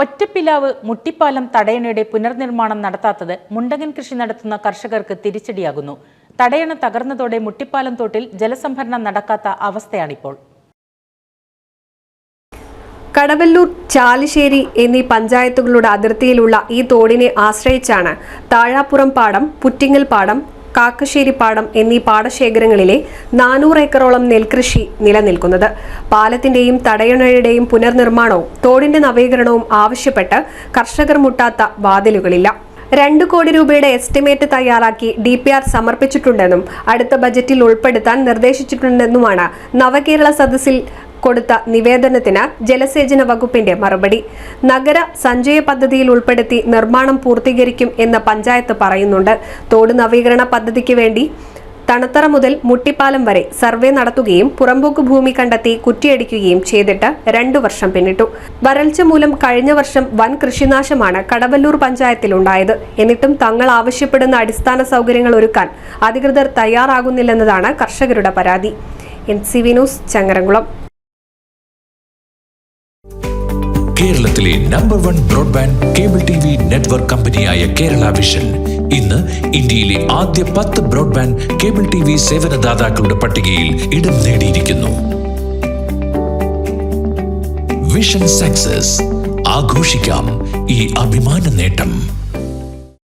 ഒറ്റപ്പിലാവ് മുട്ടിപ്പാലം തടയണയുടെ പുനർനിർമ്മാണം നടത്താത്തത് മുണ്ടകൻ കൃഷി നടത്തുന്ന കർഷകർക്ക് തിരിച്ചടിയാകുന്നു. തടയണ തകർന്നതോടെ മുട്ടിപ്പാലം തോട്ടിൽ ജലസംഭരണം നടക്കാത്ത അവസ്ഥയാണിപ്പോൾ. കടവല്ലൂർ, ചാലിശ്ശേരി എന്നീ പഞ്ചായത്തുകളുടെ അതിർത്തിയിലുള്ള ഈ തോടിനെ ആശ്രയിച്ചാണ് താഴാപ്പുറം പാടം, പുറ്റിങ്ങൽ പാടം, കാക്കശ്ശേരി പാടം എന്നീ പാടശേഖരങ്ങളിലെ 400 ഏക്കറോളം നെൽകൃഷി നിലനിൽക്കുന്നത്. പാലത്തിന്റെയും തടയണയുടെയും പുനർനിർമ്മാണവും തോടിന്റെ നവീകരണവും ആവശ്യപ്പെട്ട് കർഷകർ മുട്ടാത്ത വാതിലുകളില്ല. 2 കോടി രൂപയുടെ എസ്റ്റിമേറ്റ് തയ്യാറാക്കി DPR സമർപ്പിച്ചിട്ടുണ്ടെന്നും അടുത്ത ബജറ്റിൽ ഉൾപ്പെടുത്താൻ നിർദ്ദേശിച്ചിട്ടുണ്ടെന്നുമാണ് നവകേരള സദസ്സിൽ കൊടുത്ത നിവേദനത്തിന് ജലസേചന വകുപ്പിന്റെ മറുപടി. നഗര സഞ്ചയ പദ്ധതിയിൽ ഉൾപ്പെടുത്തി നിർമ്മാണം പൂർത്തീകരിക്കും എന്ന് പഞ്ചായത്ത് പറയുന്നുണ്ട്. തോട് നവീകരണ പദ്ധതിക്ക് വേണ്ടി തണത്തറ മുതൽ മുട്ടിപ്പാലം വരെ സർവേ നടത്തുകയും പുറമ്പോക്ക് ഭൂമി കണ്ടെത്തി കുറ്റിയടിക്കുകയും ചെയ്തിട്ട് 2 വർഷം പിന്നിട്ടു. വരൾച്ച മൂലം കഴിഞ്ഞ വർഷം വൻ കൃഷിനാശമാണ് കടവല്ലൂർ പഞ്ചായത്തിൽ ഉണ്ടായത്. എന്നിട്ടും തങ്ങൾ ആവശ്യപ്പെടുന്ന അടിസ്ഥാന സൗകര്യങ്ങൾ ഒരുക്കാൻ അധികൃതർ തയ്യാറാകുന്നില്ലെന്നതാണ് കർഷകരുടെ പരാതി. NCV news, Changaramkulam. കേരളത്തിലെ number 1 broadband cable TV network കമ്പനിയായ കേരള വിഷൻ ഇന്ന് ഇന്ത്യയിലെ ആദ്യ 10 ബ്രോഡ്ബാൻഡ് കേബിൾ TV സേവനദാതാക്കളുടെ പട്ടികയിൽ ഇടം നേടിയിരിക്കുന്നു. Vision success. ആഘോഷിക്കാം ഈ അഭിമാന നേട്ടം.